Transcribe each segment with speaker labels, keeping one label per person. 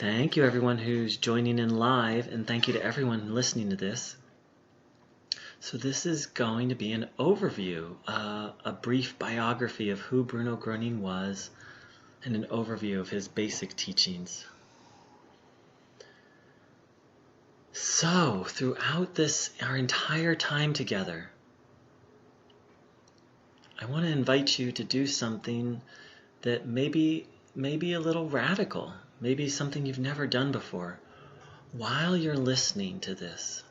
Speaker 1: Thank you everyone who's joining in live, and thank you to everyone listening to this. So this is going to be an overview, a brief biography of who Bruno Groening was, and an overview of his basic teachings. So throughout our entire time together, I want to invite you to do something that may be a little radical, maybe something you've never done before. While you're listening to this,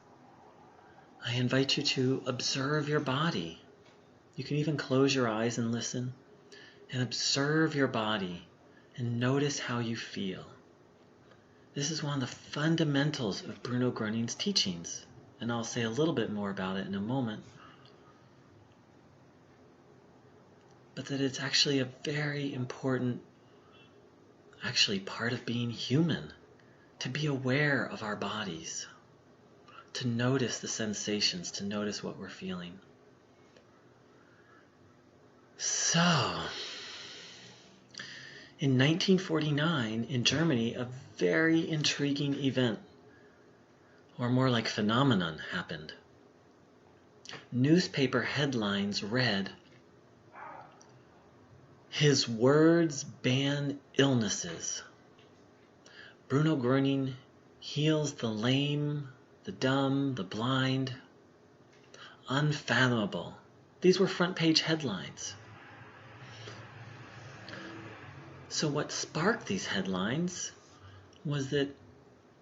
Speaker 1: I invite you to observe your body. You can even close your eyes and listen, and observe your body and notice how you feel. This is one of the fundamentals of Bruno Groening's teachings, and I'll say a little bit more about it in a moment. But that it's actually a very important, part of being human, to be aware of our bodies, to notice the sensations, to notice what we're feeling. So, in 1949, in Germany, a very intriguing event, or more like phenomenon, happened. Newspaper headlines read, "His words ban illnesses. Bruno Groening heals the lame, the dumb, the blind. Unfathomable." These were front page headlines. So what sparked these headlines was that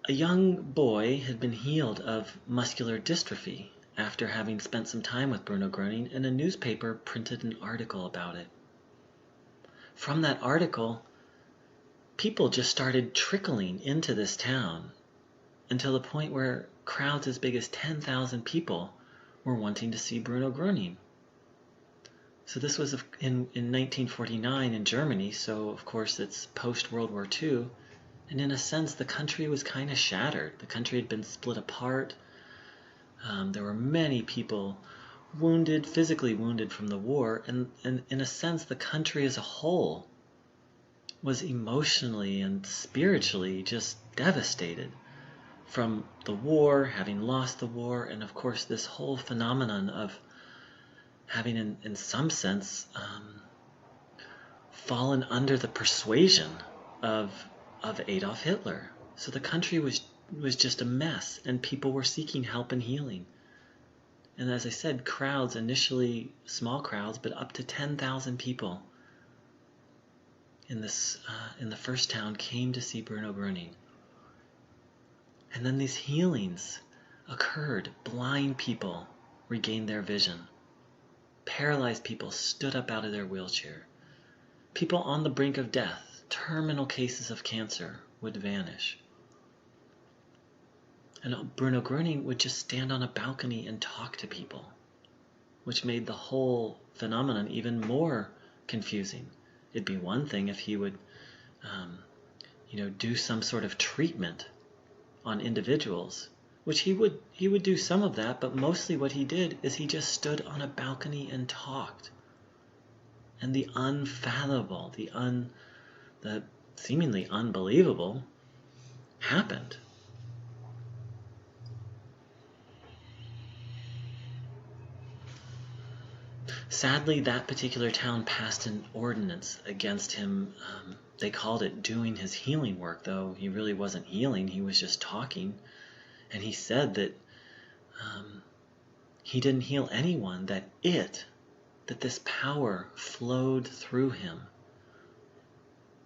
Speaker 1: a young boy had been healed of muscular dystrophy after having spent some time with Bruno Groening, and a newspaper printed an article about it. From that article, people just started trickling into this town until the point where crowds as big as 10,000 people were wanting to see Bruno Groening. So this was in 1949 in Germany, so of course it's post-World War II, and in a sense the country was kind of shattered. The country had been split apart. There were many people wounded, physically wounded from the war, and in a sense the country as a whole was emotionally and spiritually just devastated from the war, having lost the war, and of course this whole phenomenon of having in some sense fallen under the persuasion of Adolf Hitler. So the country was just a mess, and people were seeking help and healing. And as I said, crowds, initially small crowds, but up to 10,000 people in the first town came to see Bruno Groening. And then these healings occurred. Blind people regained their vision. Paralyzed people stood up out of their wheelchair. People on the brink of death, terminal cases of cancer, would vanish. And Bruno Groening would just stand on a balcony and talk to people, which made the whole phenomenon even more confusing. It'd be one thing if he would, do some sort of treatment on individuals, which he would do some of that, but mostly what he did is he just stood on a balcony and talked. And the unfathomable, the seemingly unbelievable happened. Sadly, that particular town passed an ordinance against him. They called it doing his healing work, though he really wasn't healing, he was just talking. And he said that he didn't heal anyone, that this power flowed through him.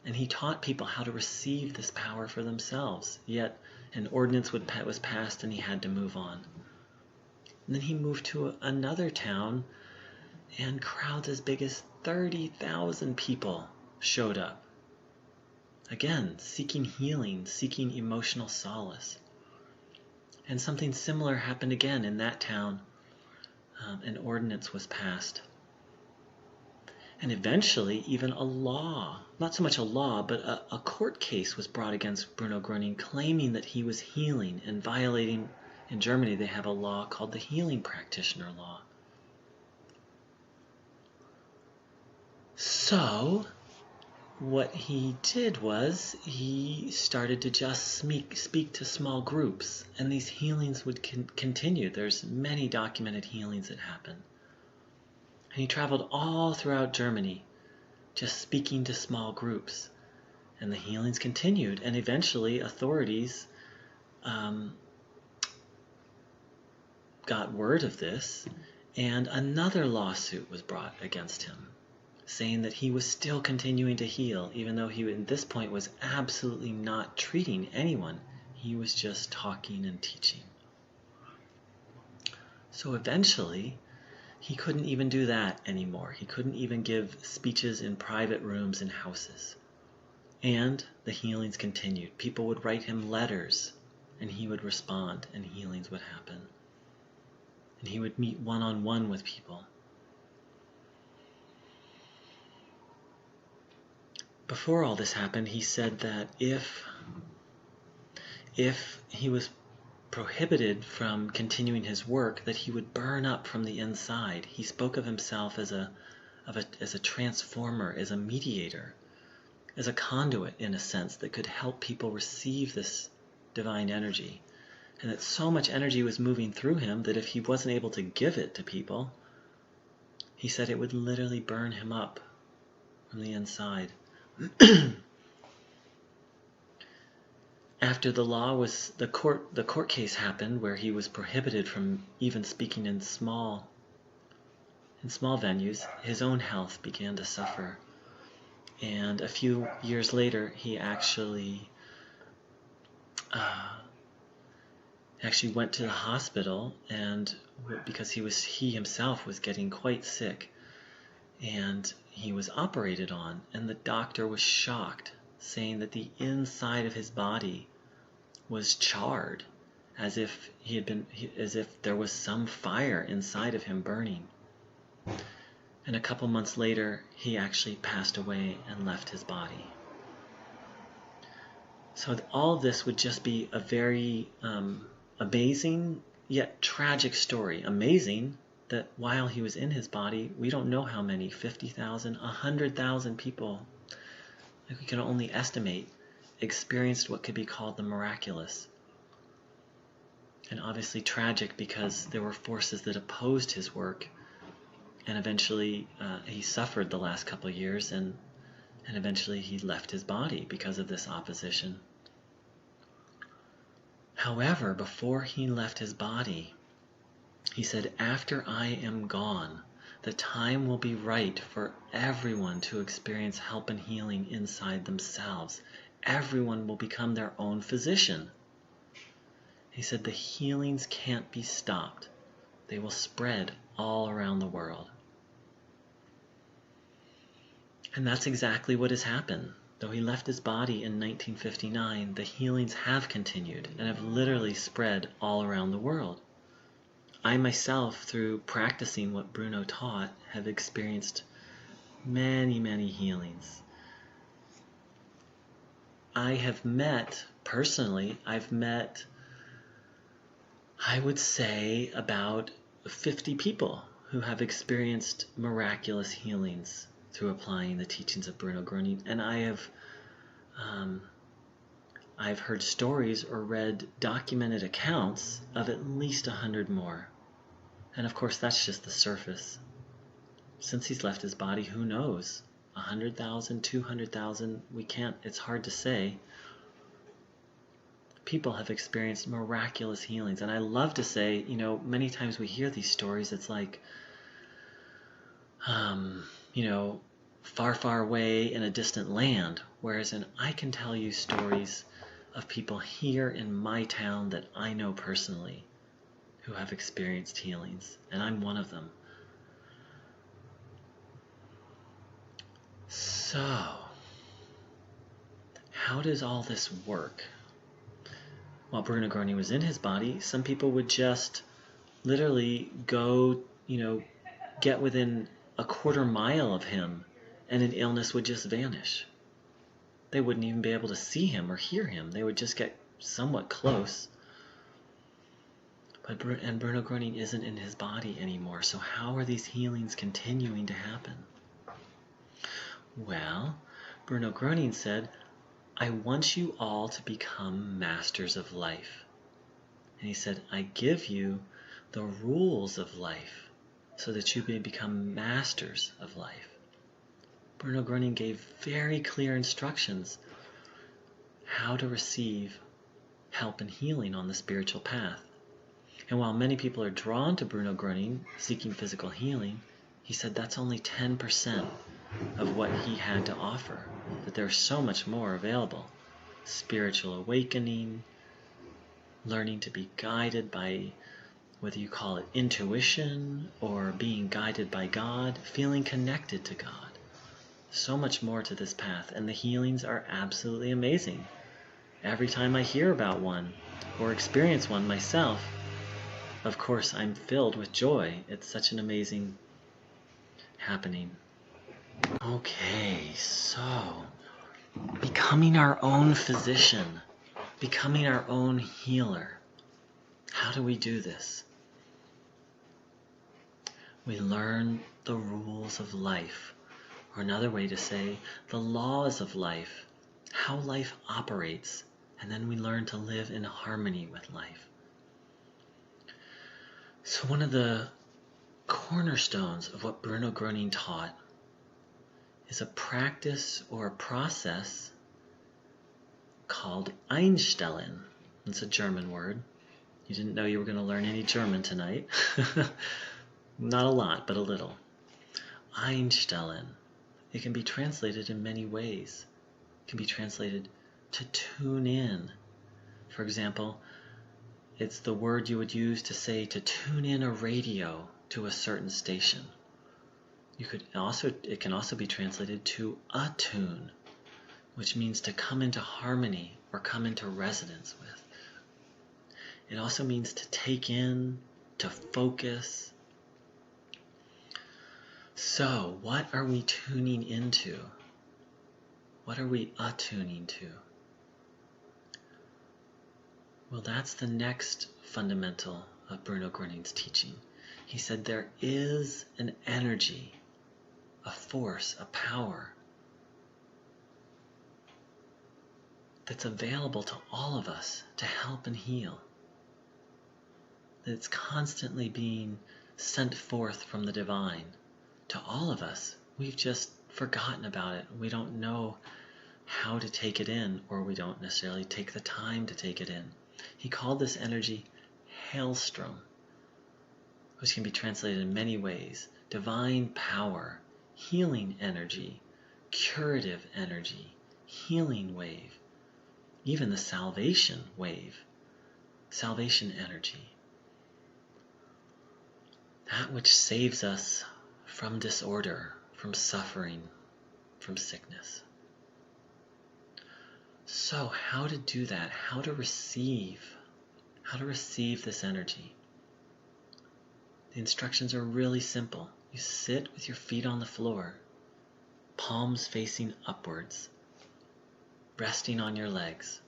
Speaker 1: And he taught people how to receive this power for themselves. Yet an ordinance was passed and he had to move on. And then he moved to another town, and crowds as big as 30,000 people showed up. Again, seeking healing, seeking emotional solace. And something similar happened again in that town. An ordinance was passed. And eventually, even a law, not so much a law, but a court case was brought against Bruno Groening, claiming that he was healing and violating. In Germany, they have a law called the Healing Practitioner Law. So, what he did was he started to just speak to small groups, and these healings would continue. There's many documented healings that happen. And he traveled all throughout Germany, just speaking to small groups. And the healings continued, and eventually authorities got word of this, and another lawsuit was brought against him, saying that he was still continuing to heal, even though he at this point was absolutely not treating anyone. He was just talking and teaching. So eventually, he couldn't even do that anymore. He couldn't even give speeches in private rooms in houses. And the healings continued. People would write him letters, and he would respond, and healings would happen. And he would meet one-on-one with people. Before all this happened, he said that if he was prohibited from continuing his work, that he would burn up from the inside. He spoke of himself as a transformer, as a mediator, as a conduit, in a sense, that could help people receive this divine energy. And that so much energy was moving through him that if he wasn't able to give it to people, he said it would literally burn him up from the inside. After the court case happened where he was prohibited from even speaking in small venues, his own health began to suffer. And a few years later, he actually went to the hospital, and because he himself was getting quite sick, and he was operated on, and the doctor was shocked, saying that the inside of his body was charred, as if there was some fire inside of him burning. And a couple months later, he actually passed away and left his body. So all this would just be a very amazing yet tragic story. Amazing that while he was in his body, we don't know how many, 50,000, 100,000 people, like we can only estimate, experienced what could be called the miraculous. And obviously tragic because there were forces that opposed his work, and eventually he suffered the last couple of years, and eventually he left his body because of this opposition. However, before he left his body, he said, "After I am gone, the time will be right for everyone to experience help and healing inside themselves. Everyone will become their own physician." He said the healings can't be stopped. They will spread all around the world. And that's exactly what has happened. Though he left his body in 1959, the healings have continued and have literally spread all around the world. I myself, through practicing what Bruno taught, have experienced many, many healings. I've met, I would say, about 50 people who have experienced miraculous healings through applying the teachings of Bruno Groening. And I've heard stories or read documented accounts of at least 100 more. And of course, that's just the surface. Since he's left his body, who knows? 100,000, 200,000, it's hard to say. People have experienced miraculous healings. And I love to say, many times we hear these stories, it's like, far, far away in a distant land. Whereas I can tell you stories of people here in my town that I know personally who have experienced healings. And I'm one of them. So, how does all this work? While Bruno Groening was in his body, some people would just literally go, get within a quarter mile of him, and an illness would just vanish. They wouldn't even be able to see him or hear him. They would just get somewhat close. And Bruno Groening isn't in his body anymore, so how are these healings continuing to happen? Well, Bruno Groening said, "I want you all to become masters of life." And he said, "I give you the rules of life so that you may become masters of life." Bruno Groening gave very clear instructions how to receive help and healing on the spiritual path. And while many people are drawn to Bruno Groening seeking physical healing, he said that's only 10% of what he had to offer, that there's so much more available. Spiritual awakening, learning to be guided by, whether you call it intuition or being guided by God, feeling connected to God. So much more to this path, and the healings are absolutely amazing. Every time I hear about one or experience one myself, of course I'm filled with joy. It's such an amazing happening. Okay, so becoming our own physician, becoming our own healer. How do we do this? We learn the rules of life, or another way to say, the laws of life, how life operates, and then we learn to live in harmony with life. So one of the cornerstones of what Bruno Groening taught is a practice or a process called Einstalin. It's a German word. You didn't know you were going to learn any German tonight. Not a lot, but a little. Einstalin. It can be translated in many ways. It can be translated to tune in. For example, it's the word you would use to say to tune in a radio to a certain station. It can also be translated to attune, which means to come into harmony or come into resonance with. It also means to take in, to focus. So, what are we tuning into? What are we attuning to? Well, that's the next fundamental of Bruno Groening's teaching. He said there is an energy, a force, a power that's available to all of us to help and heal. That it's constantly being sent forth from the divine to all of us. We've just forgotten about it. We don't know how to take it in, or we don't necessarily take the time to take it in. He called this energy Heilstrom, which can be translated in many ways. Divine power, healing energy, curative energy, healing wave, even the salvation wave, salvation energy. That which saves us from disorder, from suffering, from sickness. So how to do that? How to receive this energy? The instructions are really simple. You sit with your feet on the floor, palms facing upwards, resting on your legs,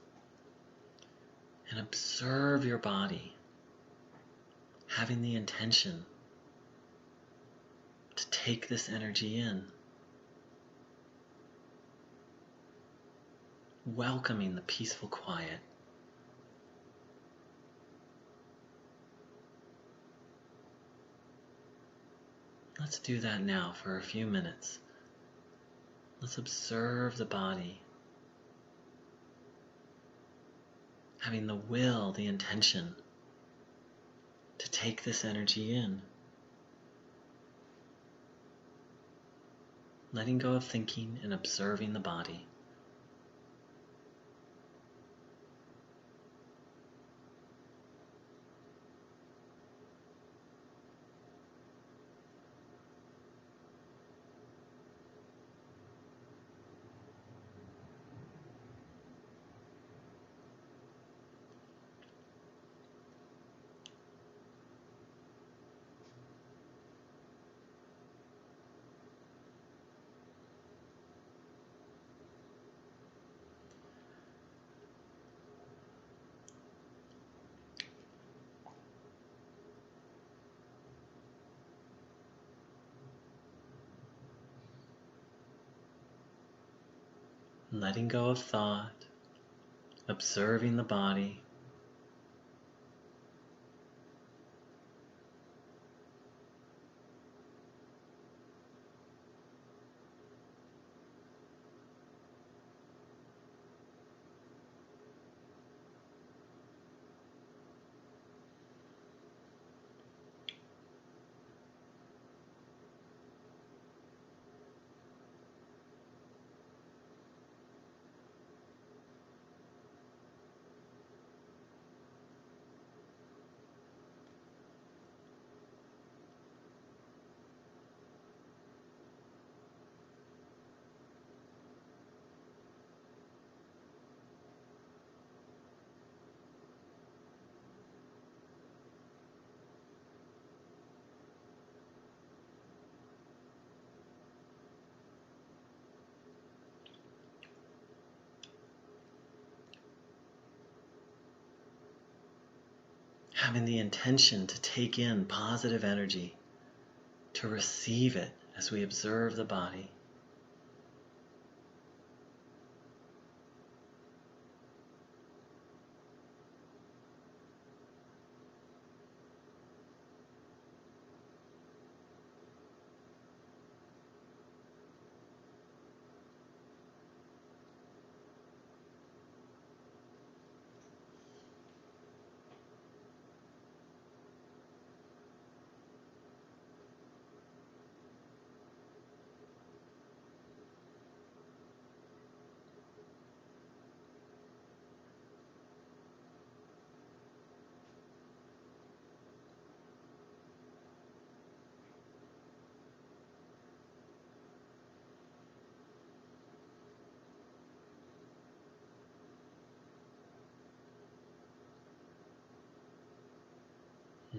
Speaker 1: and observe your body, having the intention to take this energy in, welcoming the peaceful quiet. Let's do that now for a few minutes. Let's observe the body, having the will, the intention to take this energy in. Letting go of thinking and observing the body. letting go of thought, observing the body. Having the intention to take in positive energy, to receive it as we observe the body.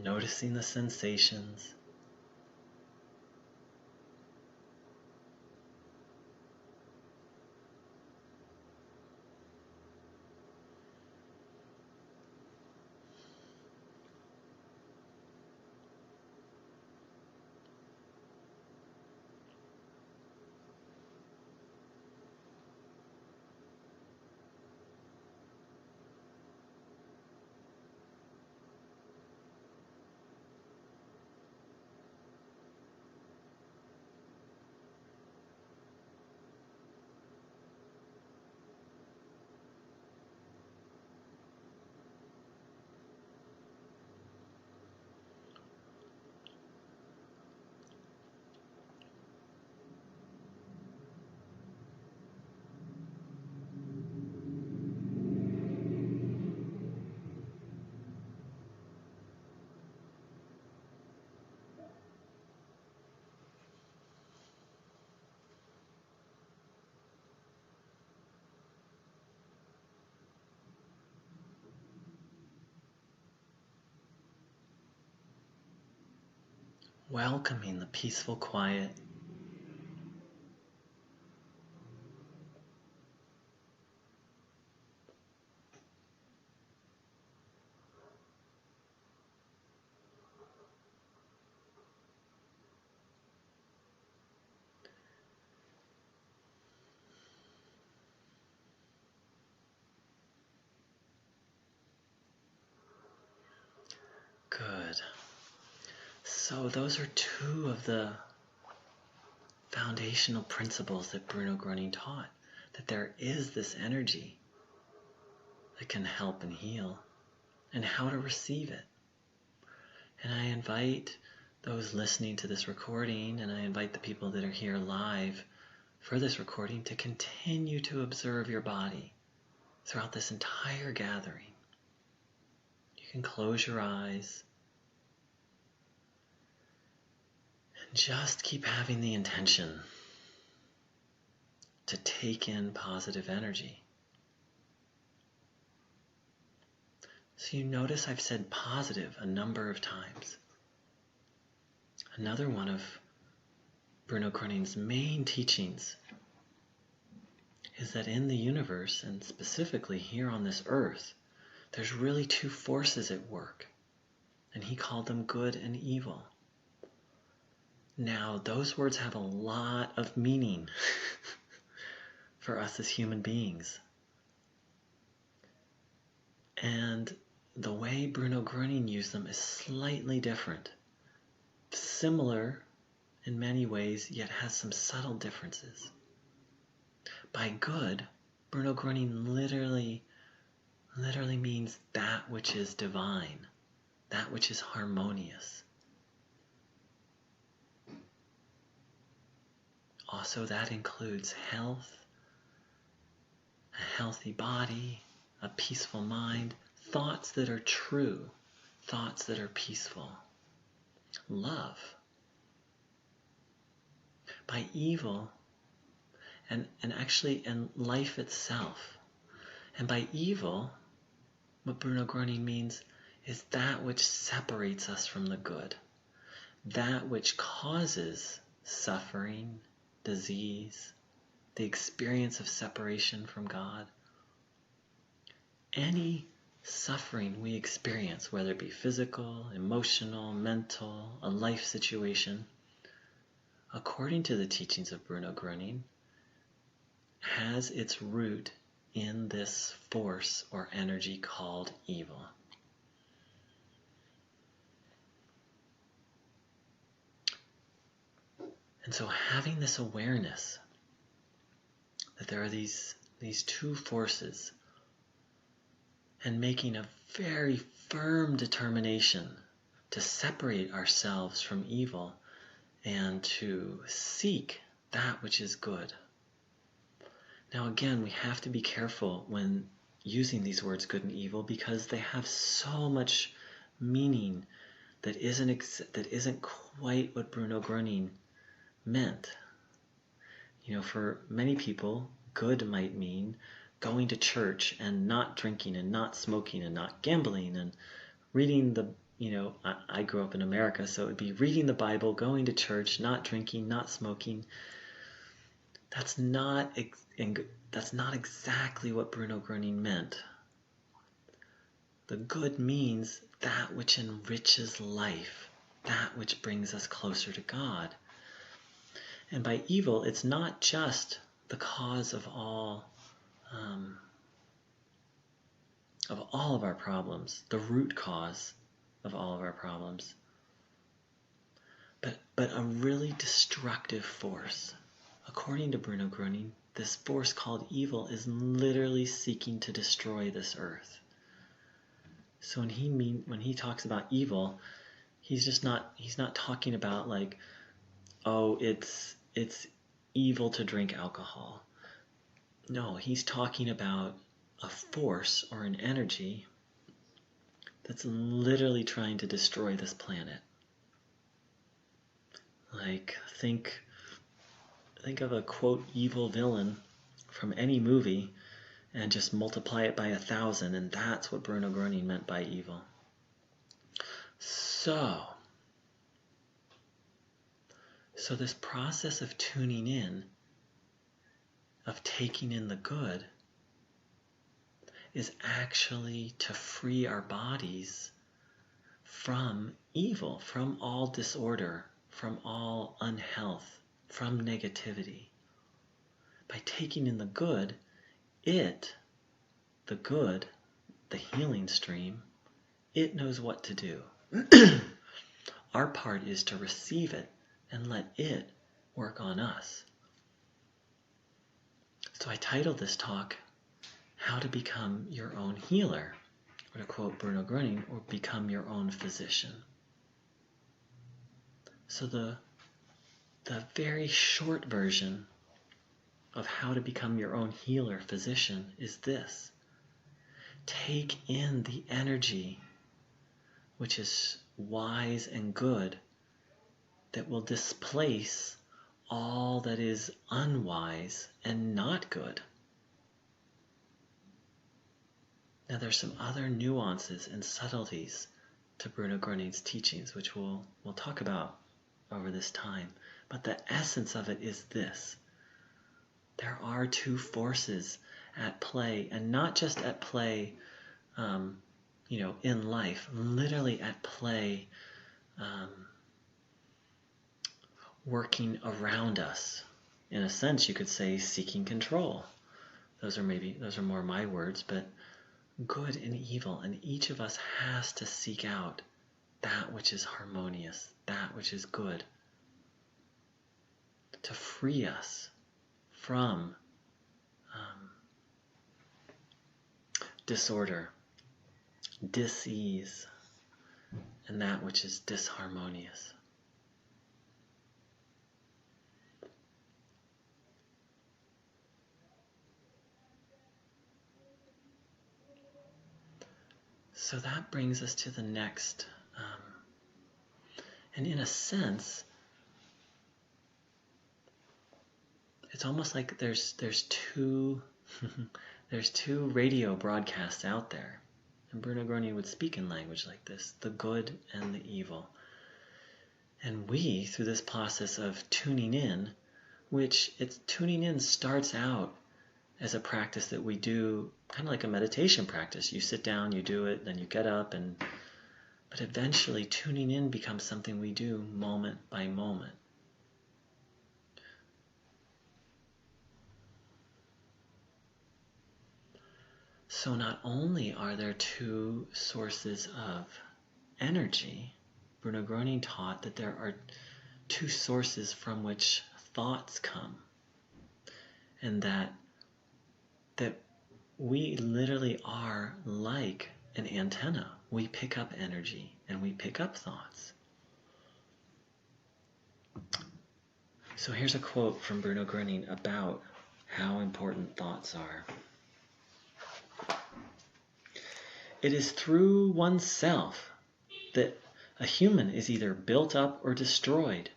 Speaker 1: Noticing the sensations. Welcoming the peaceful quiet. Good. So those are two of the foundational principles that Bruno Groening taught, that there is this energy that can help and heal, and how to receive it. And I invite those listening to this recording, and I invite the people that are here live for this recording to continue to observe your body throughout this entire gathering. You can close your eyes and just keep having the intention to take in positive energy. So you notice I've said positive a number of times. Another one of Bruno Groening's main teachings is that in the universe, and specifically here on this earth, there's really two forces at work, and he called them good and evil. Now, those words have a lot of meaning for us as human beings. And the way Bruno Groening used them is slightly different. Similar in many ways, yet has some subtle differences. By good, Bruno Groening literally means that which is divine, that which is harmonious. Also, that includes health, a healthy body, a peaceful mind, thoughts that are true, thoughts that are peaceful, love. By evil, and life itself. And by evil, what Bruno Groening means is that which separates us from the good, that which causes suffering, disease, the experience of separation from God. Any suffering we experience, whether it be physical, emotional, mental, a life situation, according to the teachings of Bruno Groening, has its root in this force or energy called evil. And so having this awareness that there are these two forces, and making a very firm determination to separate ourselves from evil and to seek that which is good. Now again, we have to be careful when using these words good and evil, because they have so much meaning that isn't quite what Bruno Groening meant. For many people, good might mean going to church and not drinking and not smoking and not gambling and reading the, I grew up in America, so it would be reading the Bible, going to church, not drinking, not smoking. That's not exactly what Bruno Groening meant. The good means that which enriches life, that which brings us closer to God. And by evil, it's not just the cause of all of our problems, the root cause of all of our problems, but a really destructive force. According to Bruno Groening, this force called evil is literally seeking to destroy this earth. So when he talks about evil, he's not talking about like, oh, it's evil to drink alcohol. No, he's talking about a force or an energy that's literally trying to destroy this planet. Like, think of a, quote, evil villain from any movie and just multiply it by 1,000, and that's what Bruno Groening meant by evil. So this process of tuning in, of taking in the good, is actually to free our bodies from evil, from all disorder, from all unhealth, from negativity. By taking in the good, the healing stream, it knows what to do. Our part is to receive it and let it work on us. So I titled this talk, How to Become Your Own Healer, or to quote Bruno Groening, or become your own physician. So the very short version of how to become your own healer, physician, is this. Take in the energy which is wise and good, that will displace all that is unwise and not good. Now there's some other nuances and subtleties to Bruno Groening's teachings, which we'll talk about over this time. But the essence of it is this. There are two forces at play, and not just at play, in life, literally at play, working around us. In a sense, you could say seeking control. those are more my words, but good and evil, and each of us has to seek out that which is harmonious, that which is good, to free us from disorder, dis-ease, and that which is disharmonious. So that brings us to the next, and in a sense, it's almost like there's two there's two radio broadcasts out there, and Bruno Groening would speak in language like this: the good and the evil. And we, through this process of tuning in, tuning in starts out as a practice that we do, kind of like a meditation practice. You sit down, you do it, then you get up, but eventually tuning in becomes something we do moment by moment. So not only are there two sources of energy, Bruno Groening taught that there are two sources from which thoughts come, and that we literally are like an antenna. We pick up energy and we pick up thoughts. So here's a quote from Bruno Groening about how important thoughts are. It is through oneself that a human is either built up or destroyed.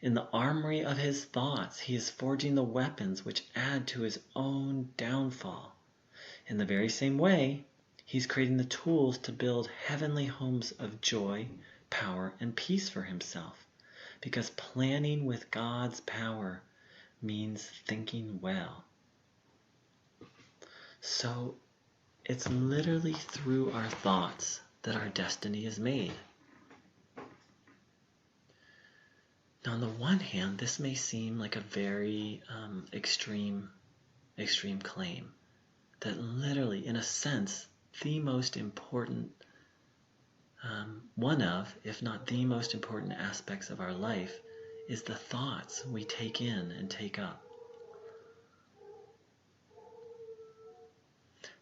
Speaker 1: In the armory of his thoughts, he is forging the weapons which add to his own downfall. In the very same way, he's creating the tools to build heavenly homes of joy, power, and peace for himself, because planning with God's power means thinking well. So it's literally through our thoughts that our destiny is made. Now, on the one hand, this may seem like a very extreme claim, that literally, in a sense, the most important, one of, if not the most important aspects of our life is the thoughts we take in and take up.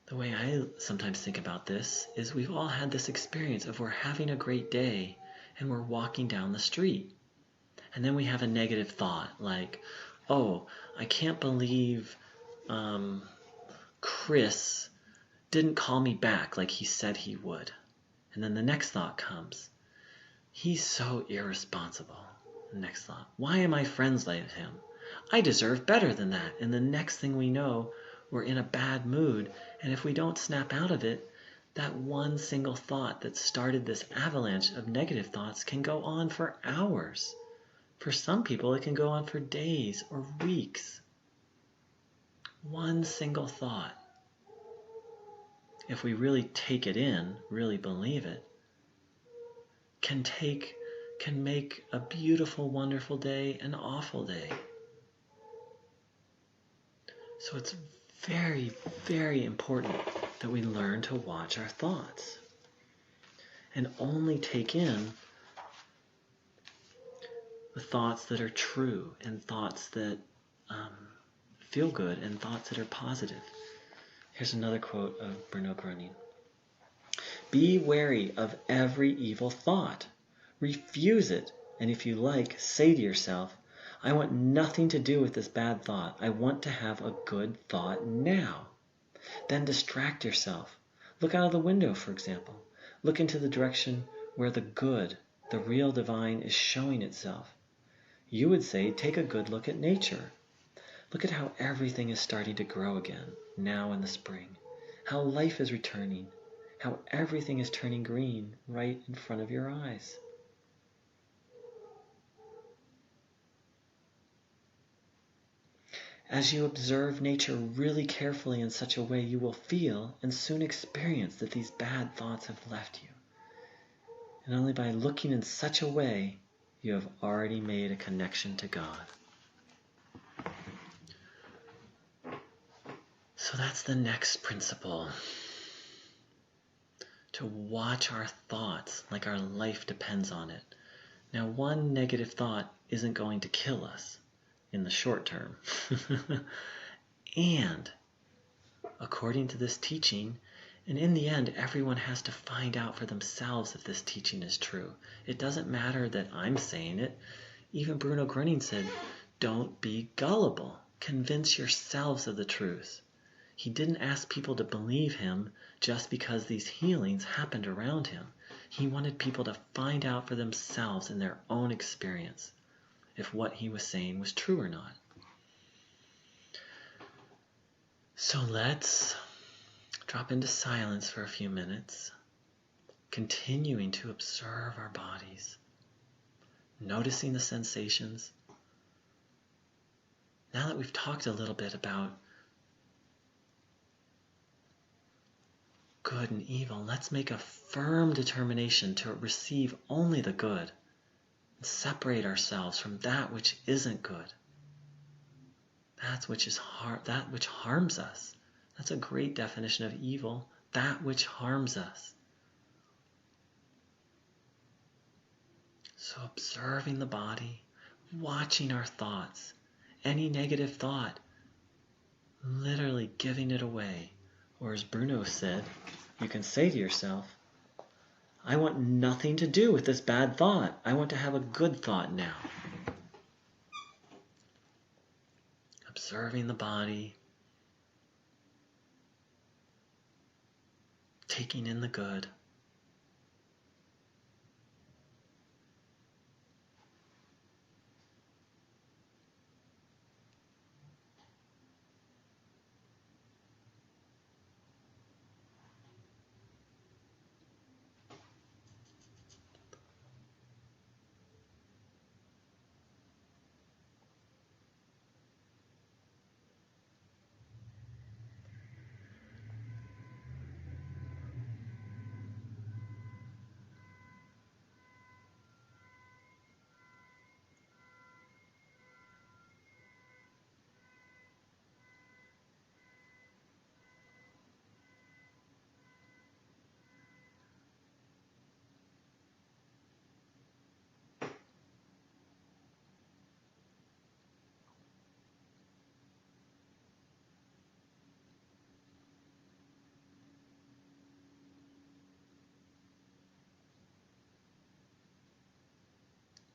Speaker 1: The way I sometimes think about this is we've all had this experience of we're having a great day and we're walking down the street. And then we have a negative thought like, oh, I can't believe Chris didn't call me back like he said he would. And then the next thought comes, he's so irresponsible. The next thought, why am I friends like him? I deserve better than that. And the next thing we know, we're in a bad mood. And if we don't snap out of it, that one single thought that started this avalanche of negative thoughts can go on for hours. For some people, it can go on for days or weeks. One single thought, if we really take it in, really believe it, can make a beautiful, wonderful day an awful day. So it's very, very important that we learn to watch our thoughts and only take in the thoughts that are true and thoughts that feel good and thoughts that are positive. Here's another quote of Bruno Groening. Be wary of every evil thought. Refuse it, and if you like, say to yourself, I want nothing to do with this bad thought. I want to have a good thought now. Then distract yourself. Look out of the window, for example. Look into the direction where the good, the real divine, is showing itself. You would say, take a good look at nature. Look at how everything is starting to grow again, now in the spring. How life is returning. How everything is turning green right in front of your eyes. As you observe nature really carefully in such a way, you will feel and soon experience that these bad thoughts have left you. And only by looking in such a way, you have already made a connection to God. So that's the next principle. To watch our thoughts like our life depends on it. Now, one negative thought isn't going to kill us in the short term. And according to this teaching, and in the end, everyone has to find out for themselves if this teaching is true. It doesn't matter that I'm saying it. Even Bruno Groening said, don't be gullible. Convince yourselves of the truth. He didn't ask people to believe him just because these healings happened around him. He wanted people to find out for themselves in their own experience if what he was saying was true or not. So let's drop into silence for a few minutes, continuing to observe our bodies, noticing the sensations. Now that we've talked a little bit about good and evil, let's make a firm determination to receive only the good and separate ourselves from that which isn't good. That which harms us. That's a great definition of evil, that which harms us. So observing the body, watching our thoughts, any negative thought, literally giving it away. Or as Bruno said, you can say to yourself, I want nothing to do with this bad thought. I want to have a good thought now. Observing the body, taking in the good.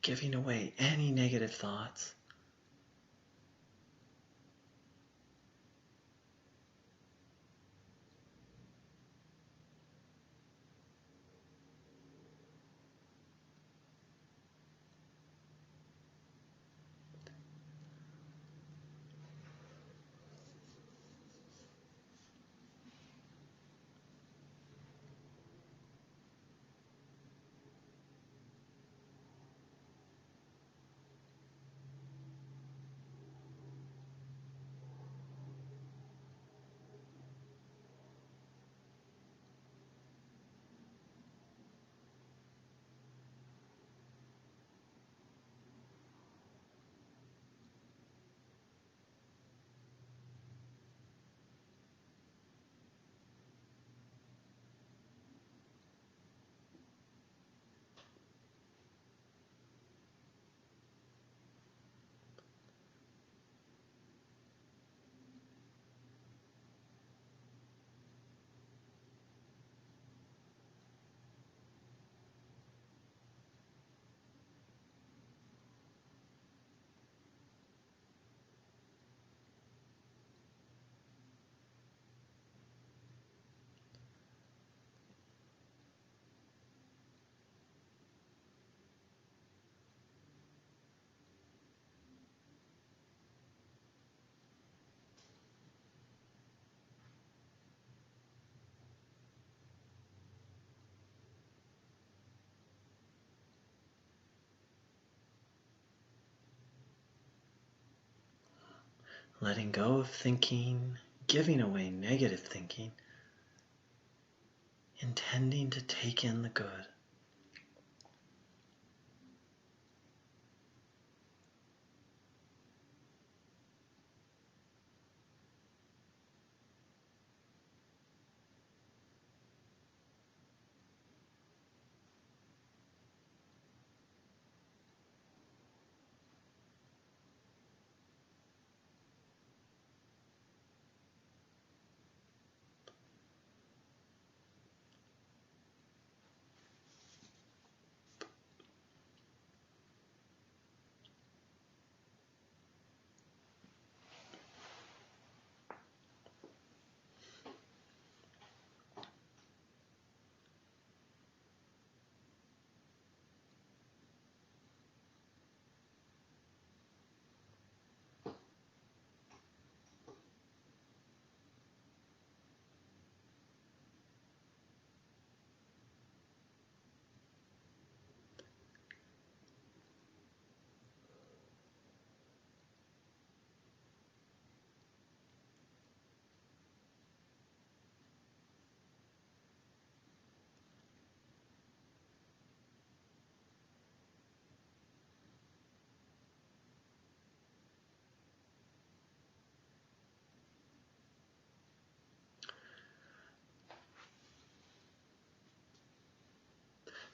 Speaker 1: Giving away any negative thoughts. Letting go of thinking, giving away negative thinking, intending to take in the good.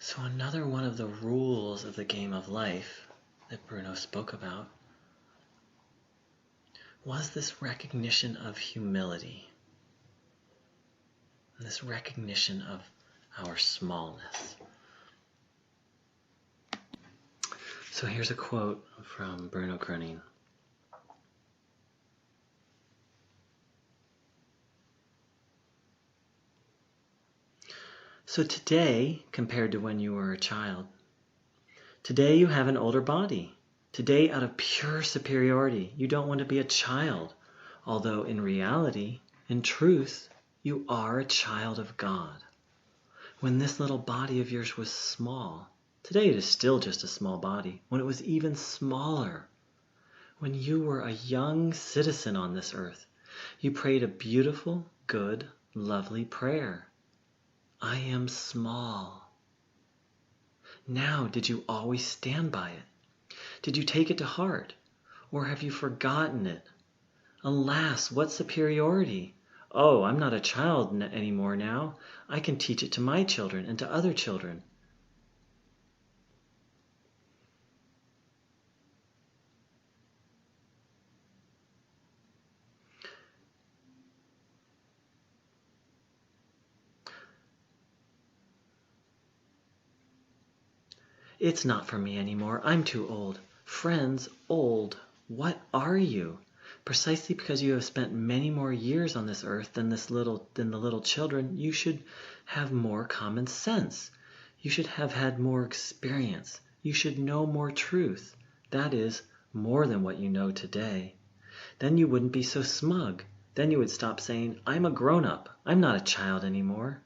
Speaker 1: So another one of the rules of the game of life that Bruno spoke about was this recognition of humility, this recognition of our smallness. So here's a quote from Bruno Groening. So today, compared to when you were a child, today you have an older body. Today, out of pure superiority, you don't want to be a child, although in reality, in truth, you are a child of God. When this little body of yours was small, today it is still just a small body, when it was even smaller, when you were a young citizen on this earth, you prayed a beautiful, good, lovely prayer. I am small. Now, did you always stand by it? Did you take it to heart? Or have you forgotten it? Alas, what superiority! Oh, I'm not a child anymore now. I can teach it to my children and to other children. It's not for me anymore. I'm too old. Friends, old. What are you? Precisely because you have spent many more years on this earth than the little children, you should have more common sense. You should have had more experience. You should know more truth. That is, more than what you know today. Then you wouldn't be so smug. Then you would stop saying, I'm a grown-up. I'm not a child anymore.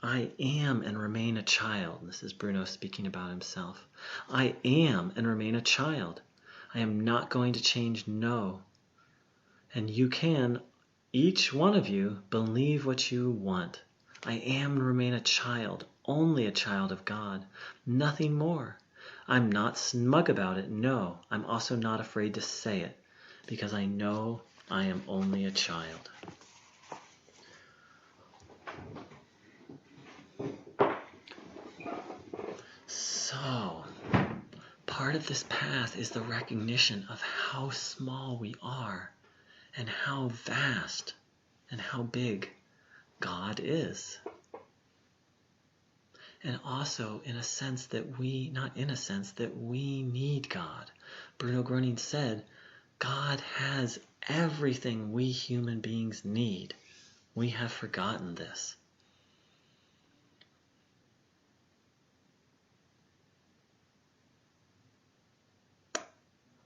Speaker 1: I am and remain a child. This is Bruno speaking about himself. I am and remain a child. I am not going to change, no. And you can, each one of you, believe what you want. I am and remain a child, only a child of God, nothing more. I'm not smug about it, no. I'm also not afraid to say it, because I know I am only a child. So, part of this path is the recognition of how small we are and how vast and how big God is. And also in a sense that we need God. Bruno Groening said, God has everything we human beings need. We have forgotten this.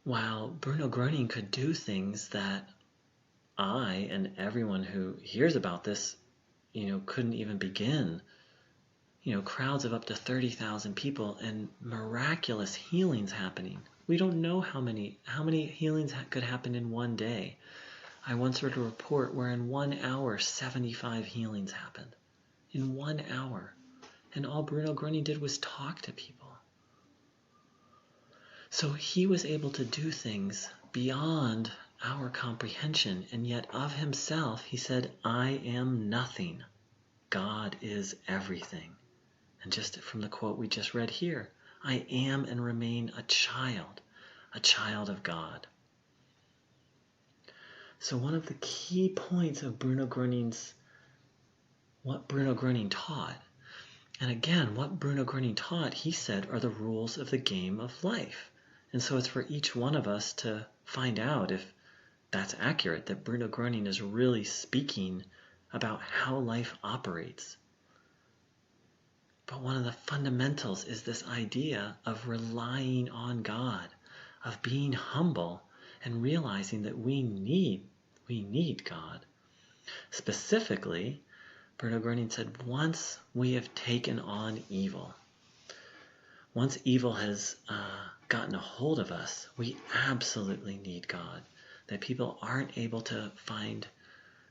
Speaker 1: While Bruno Groening could do things that I and everyone who hears about this, couldn't even begin. Crowds of up to 30,000 people and miraculous healings happening. We don't know how many healings could happen in one day. I once read a report where in 1 hour, 75 healings happened. In 1 hour. And all Bruno Groening did was talk to people. So he was able to do things beyond our comprehension, and yet of himself he said, I am nothing. God is everything. And just from the quote we just read here, I am and remain a child of God. So one of the key points of what Bruno Groening taught, and again, what Bruno Groening taught, he said, are the rules of the game of life. And so it's for each one of us to find out if that's accurate, that Bruno Groening is really speaking about how life operates. But one of the fundamentals is this idea of relying on God, of being humble and realizing that we need God. Specifically, Bruno Groening said, once we have taken on evil, once evil has gotten a hold of us, we absolutely need God. That people aren't able to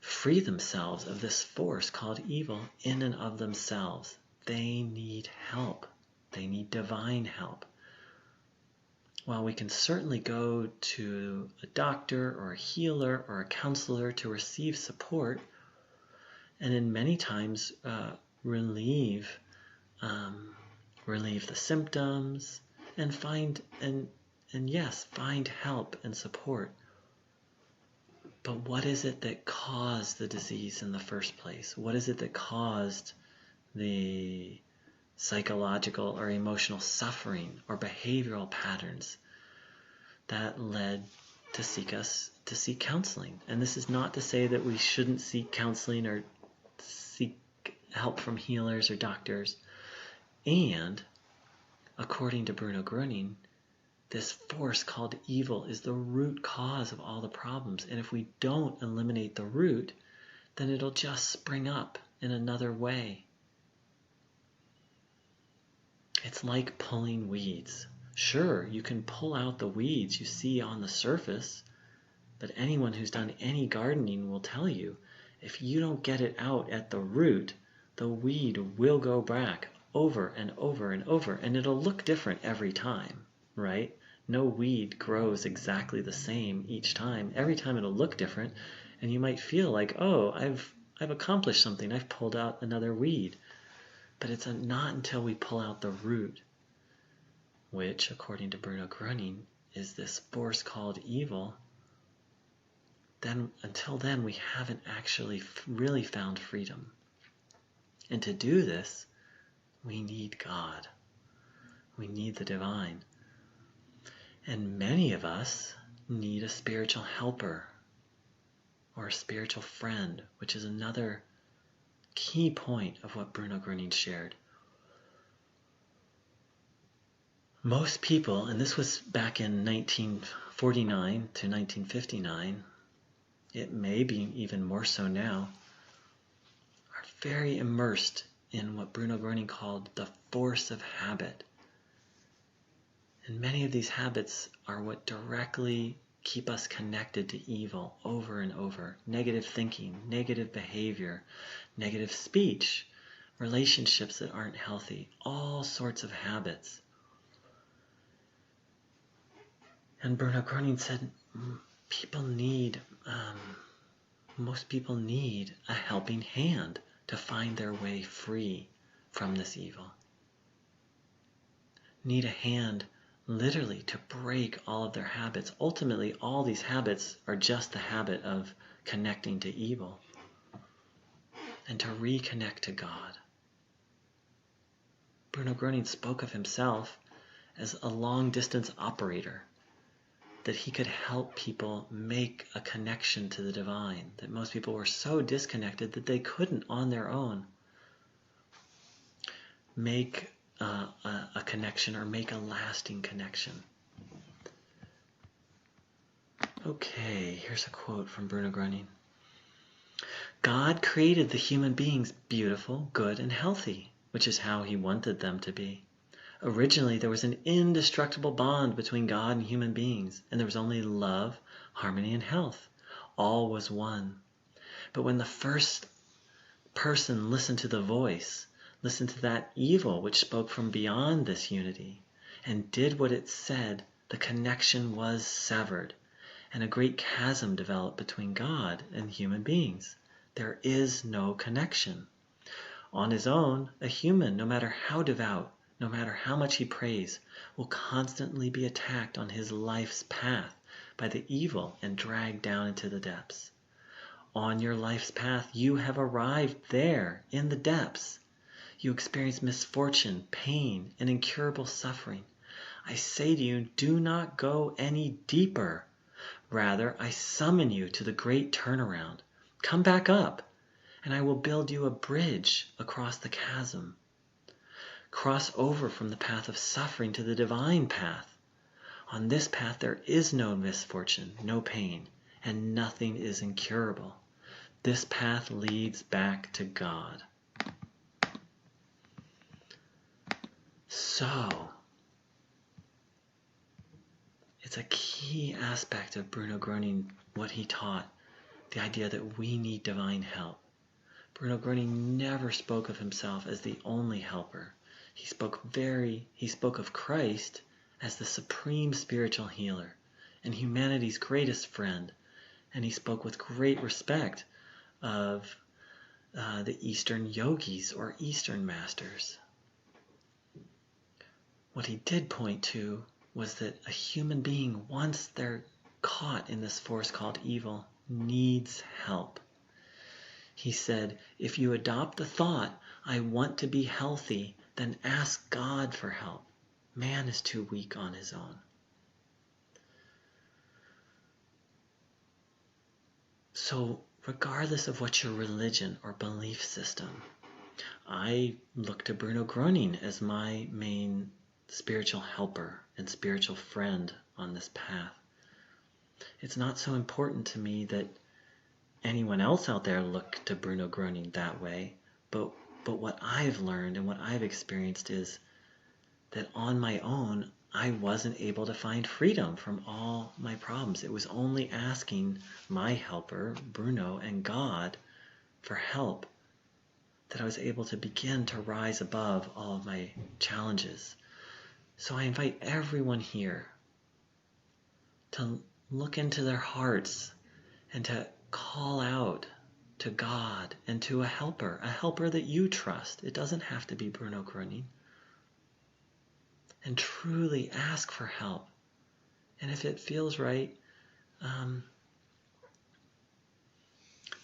Speaker 1: free themselves of this force called evil in and of themselves. They need help. They need divine help. While we can certainly go to a doctor or a healer or a counselor to receive support, and in many times relieve relieve the symptoms, and find help and support. But what is it that caused the disease in the first place? What is it that caused the psychological or emotional suffering or behavioral patterns that led to seek counseling? And this is not to say that we shouldn't seek counseling or seek help from healers or doctors. And according to Bruno Groening, this force called evil is the root cause of all the problems. And if we don't eliminate the root, then it'll just spring up in another way. It's like pulling weeds. Sure, you can pull out the weeds you see on the surface, but anyone who's done any gardening will tell you, if you don't get it out at the root, the weed will go back over and over and over, and it'll look different every time, right? No weed grows exactly the same each time. Every time it'll look different, and you might feel like, oh, I've accomplished something. I've pulled out another weed. But it's not until we pull out the root, which, according to Bruno Groening, is this force called evil, then until then we haven't actually really found freedom. And to do this, we need God. We need the divine. And many of us need a spiritual helper or a spiritual friend, which is another key point of what Bruno Groening shared. Most people, and this was back in 1949 to 1959, it may be even more so now, are very immersed in what Bruno Groening called the force of habit. And many of these habits are what directly keep us connected to evil over and over. Negative thinking, negative behavior, negative speech, relationships that aren't healthy, all sorts of habits. And Bruno Groening said, most people need a helping hand to find their way free from this evil. Need a hand literally to break all of their habits. Ultimately, all these habits are just the habit of connecting to evil and to reconnect to God. Bruno Groening spoke of himself as a long-distance operator, that he could help people make a connection to the divine, that most people were so disconnected that they couldn't on their own make a connection or make a lasting connection. Okay, here's a quote from Bruno Groening. God created the human beings beautiful, good, and healthy, which is how he wanted them to be. Originally, there was an indestructible bond between God and human beings, and there was only love, harmony, and health. All was one. But when the first person listened to the voice, listened to that evil which spoke from beyond this unity, and did what it said, the connection was severed, and a great chasm developed between God and human beings. There is no connection. On his own, a human, no matter how devout, no matter how much he prays, will constantly be attacked on his life's path by the evil and dragged down into the depths. On your life's path, you have arrived there in the depths. You experience misfortune, pain, and incurable suffering. I say to you, do not go any deeper. Rather, I summon you to the great turnaround. Come back up, and I will build you a bridge across the chasm. Cross over from the path of suffering to the divine path. On this path there is no misfortune, no pain, and nothing is incurable. This path leads back to God. So, it's a key aspect of Bruno Groening, what he taught, the idea that we need divine help. Bruno Groening never spoke of himself as the only helper. He spoke of Christ as the supreme spiritual healer and humanity's greatest friend, and he spoke with great respect of the Eastern yogis or Eastern masters. what he did point to was that a human being, once they're caught in this force called evil, needs help. He said, if you adopt the thought, I want to be healthy, then ask God for help. Man is too weak on his own. So regardless of what your religion or belief system, I look to Bruno Groening as my main spiritual helper and spiritual friend on this path. It's not so important to me that anyone else out there look to Bruno Groening that way, but what I've learned and what I've experienced is that on my own, I wasn't able to find freedom from all my problems. It was only asking my helper, Bruno, and God for help that I was able to begin to rise above all of my challenges. So I invite everyone here to look into their hearts and to call out to God and to a helper that you trust. It doesn't have to be Bruno Groening. And truly ask for help. And if it feels right,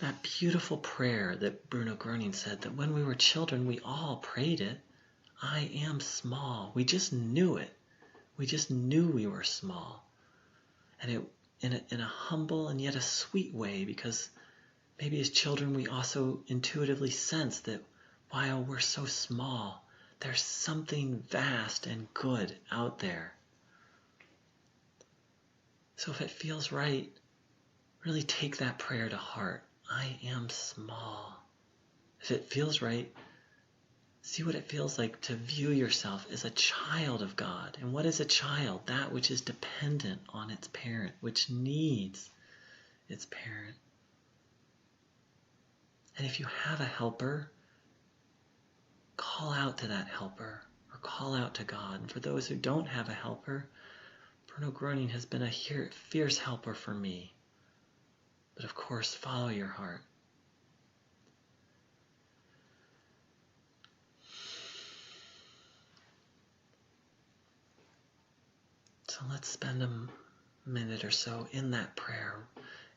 Speaker 1: that beautiful prayer that Bruno Groening said, that when we were children, we all prayed it. I am small. We just knew it. We just knew we were small. And it in a humble and yet a sweet way, because maybe as children we also intuitively sense that while we're so small, there's something vast and good out there. So if it feels right, really take that prayer to heart. I am small. If it feels right, see what it feels like to view yourself as a child of God. And what is a child? That which is dependent on its parent, which needs its parent. And if you have a helper, call out to that helper or call out to God. And for those who don't have a helper, Bruno Groening has been a fierce helper for me. But of course, follow your heart. So let's spend a minute or so in that prayer,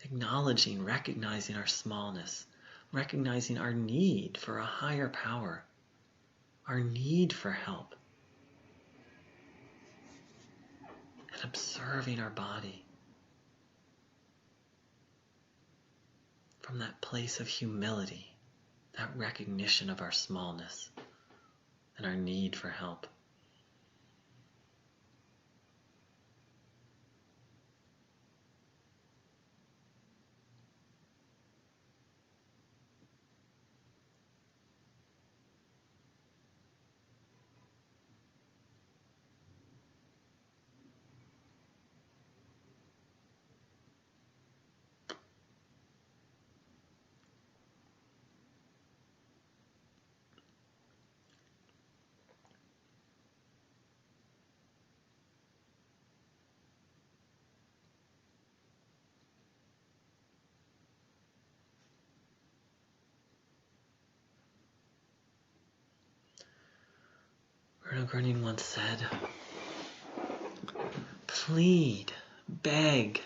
Speaker 1: acknowledging, recognizing our smallness, recognizing our need for a higher power, our need for help, and observing our body from that place of humility, that recognition of our smallness and our need for help. Bruno Groening once said, plead, beg,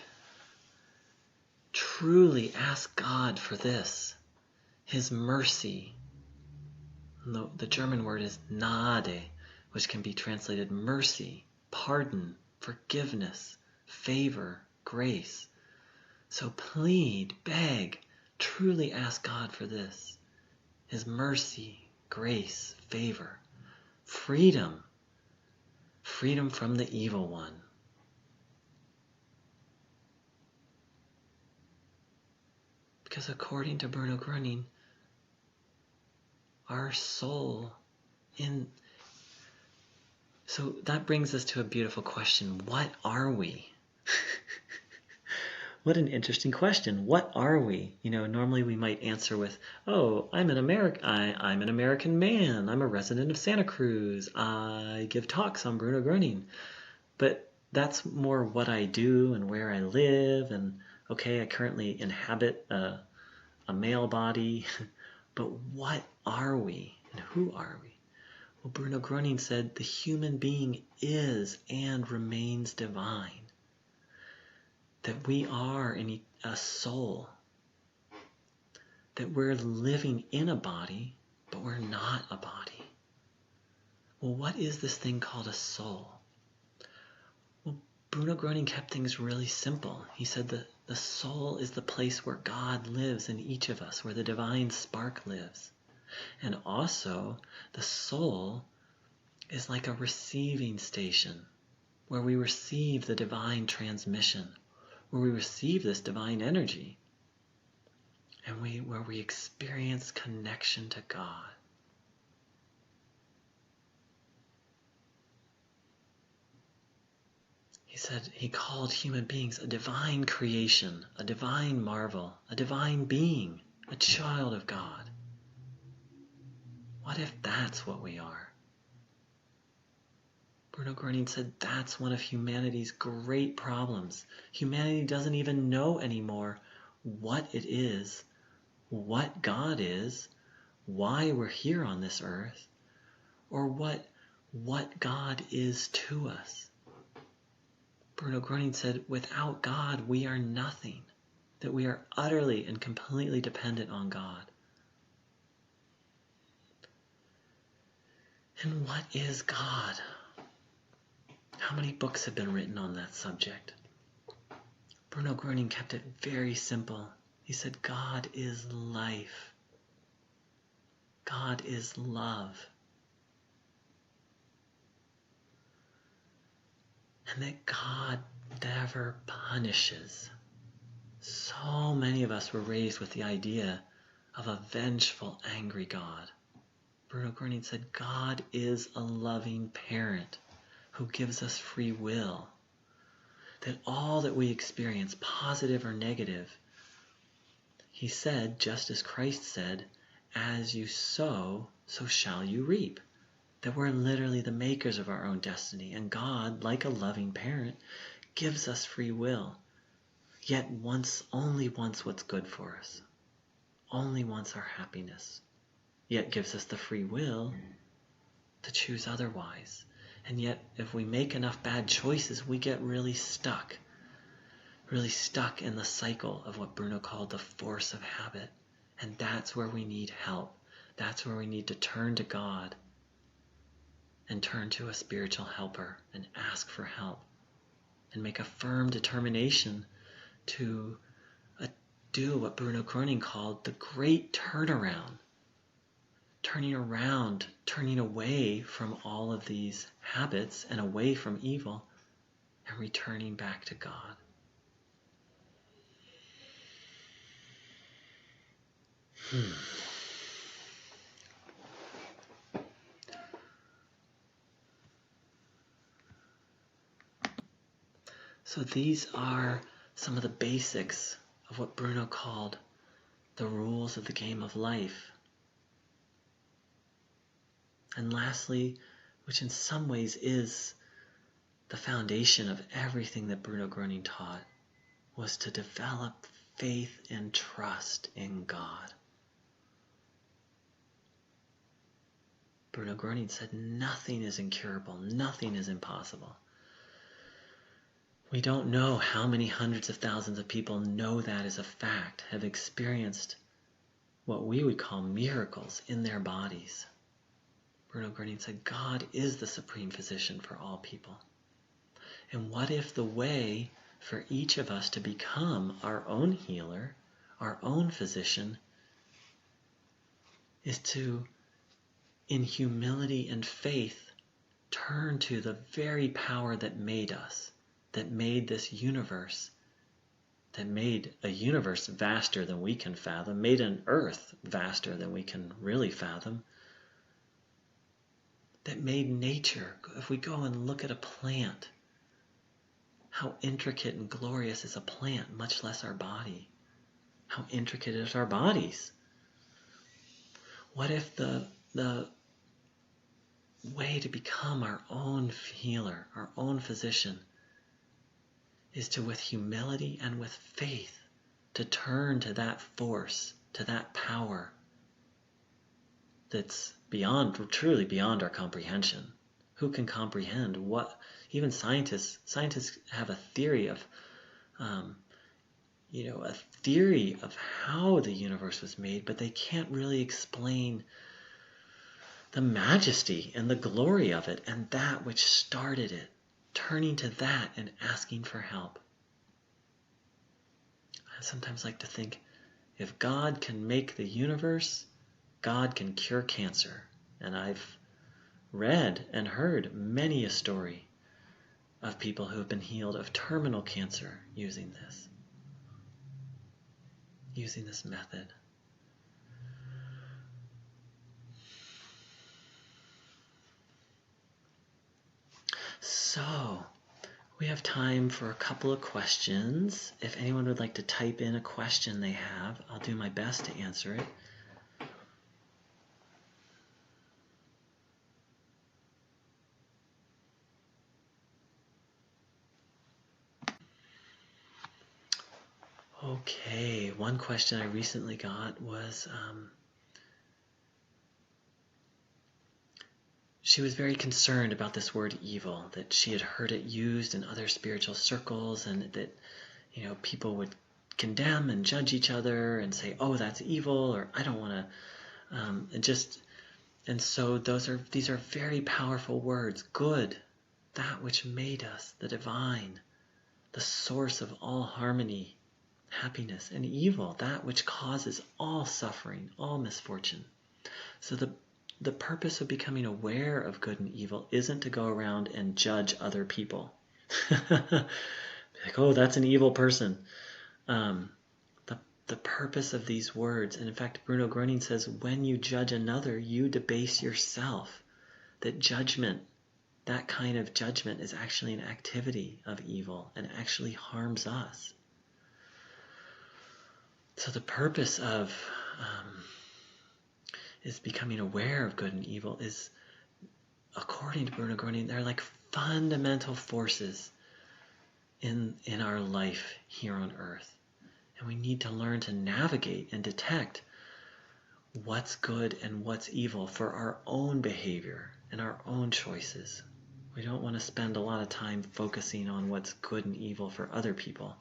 Speaker 1: truly ask God for this, His mercy. The German word is Gnade, which can be translated mercy, pardon, forgiveness, favor, grace. So plead, beg, truly ask God for this, His mercy, grace, favor, freedom from the evil one. Because according to Bruno Groening, our soul so that brings us to a beautiful question. What are we? What an interesting question. What are we? Normally we might answer with, oh, I'm an American man. I'm a resident of Santa Cruz. I give talks on Bruno Groening. But that's more what I do and where I live. And okay, I currently inhabit a male body. But what are we? And who are we? Well, Bruno Groening said the human being is and remains divine. That we are a soul. That we're living in a body, but we're not a body. Well, what is this thing called a soul? Well, Bruno Groening kept things really simple. He said that the soul is the place where God lives in each of us, where the divine spark lives. And also, the soul is like a receiving station, where we receive the divine transmission, where we receive this divine energy, and where we experience connection to God. He said he called human beings a divine creation, a divine marvel, a divine being, a child of God. What if that's what we are? Bruno Groening said that's one of humanity's great problems. Humanity doesn't even know anymore what it is, what God is, why we're here on this earth, or what God is to us. Bruno Groening said, without God, we are nothing, that we are utterly and completely dependent on God. And what is God? How many books have been written on that subject? Bruno Groening kept it very simple. He said, God is life. God is love. And that God never punishes. So many of us were raised with the idea of a vengeful, angry God. Bruno Groening said, God is a loving parent who gives us free will. That all that we experience, positive or negative, he said, just as Christ said, as you sow, so shall you reap. That we're literally the makers of our own destiny, and God, like a loving parent, gives us free will, yet only wants what's good for us, only wants our happiness, yet gives us the free will to choose otherwise. And yet, if we make enough bad choices, we get really stuck in the cycle of what Bruno called the force of habit. And that's where we need help. That's where we need to turn to God and turn to a spiritual helper and ask for help and make a firm determination to do what Bruno Groening called the great turnaround. Turning around, turning away from all of these habits and away from evil and returning back to God. So these are some of the basics of what Bruno called the rules of the game of life. And lastly, which in some ways is the foundation of everything that Bruno Groening taught, was to develop faith and trust in God. Bruno Groening said nothing is incurable, nothing is impossible. We don't know how many hundreds of thousands of people know that as a fact, have experienced what we would call miracles in their bodies. Bruno Groening said God is the supreme physician for all people. And what if the way for each of us to become our own healer, our own physician, is to, in humility and faith, turn to the very power that made us, that made this universe, that made a universe vaster than we can fathom, made an earth vaster than we can really fathom, that made nature. If we go and look at a plant, how intricate and glorious is a plant, much less our body. How intricate is our bodies. What if the way to become our own healer, our own physician, is to, with humility and with faith, to turn to that force, to that power that's truly beyond our comprehension. Who can comprehend what? Even scientists have a theory of, a theory of how the universe was made, but they can't really explain the majesty and the glory of it and that which started it, turning to that and asking for help. I sometimes like to think, if God can make the universe, God can cure cancer. And I've read and heard many a story of people who have been healed of terminal cancer using this method. So, we have time for a couple of questions. If anyone would like to type in a question they have, I'll do my best to answer it. Okay, one question I recently got was, she was very concerned about this word evil, that she had heard it used in other spiritual circles, and that, people would condemn and judge each other and say, oh, that's evil, or I don't want to, and so these are very powerful words. Good, that which made us, the divine, the source of all harmony, happiness, and evil, that which causes all suffering, all misfortune. So the purpose of becoming aware of good and evil isn't to go around and judge other people. Like, oh, that's an evil person. The purpose of these words, and in fact, Bruno Groening says, when you judge another, you debase yourself. That judgment, that kind of judgment, is actually an activity of evil and actually harms us. So the purpose of is becoming aware of good and evil is, according to Bruno Groening, they're like fundamental forces in our life here on earth. And we need to learn to navigate and detect what's good and what's evil for our own behavior and our own choices. We don't want to spend a lot of time focusing on what's good and evil for other people.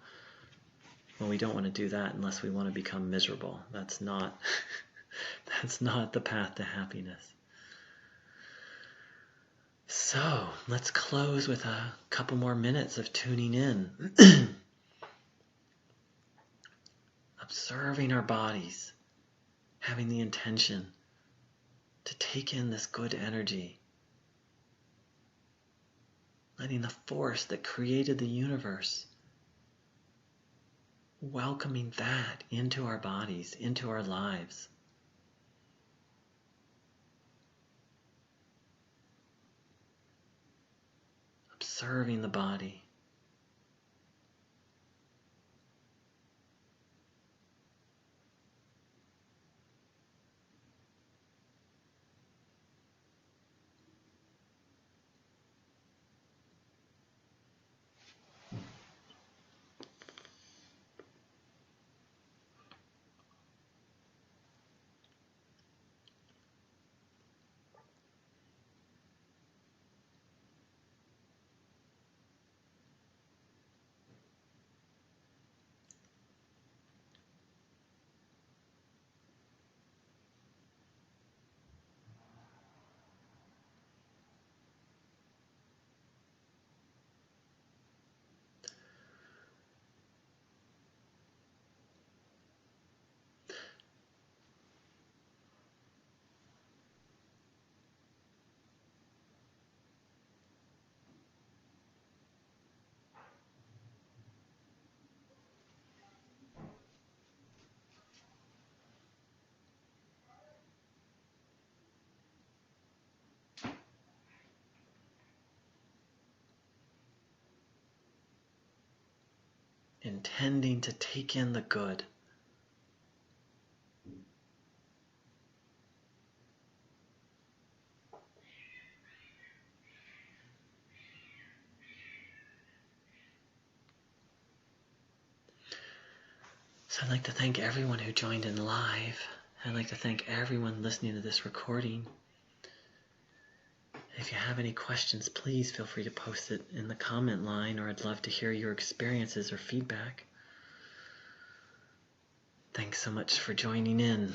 Speaker 1: Well, we don't want to do that unless we want to become miserable. That's not the path to happiness. So, let's close with a couple more minutes of tuning in. Observing our bodies, having the intention to take in this good energy, letting the force that created the universe, welcoming that into our bodies, into our lives. Observing the body. Intending to take in the good. So I'd like to thank everyone who joined in live. I'd like to thank everyone listening to this recording. If you have any questions, please feel free to post it in the comment line, or I'd love to hear your experiences or feedback. Thanks so much for joining in.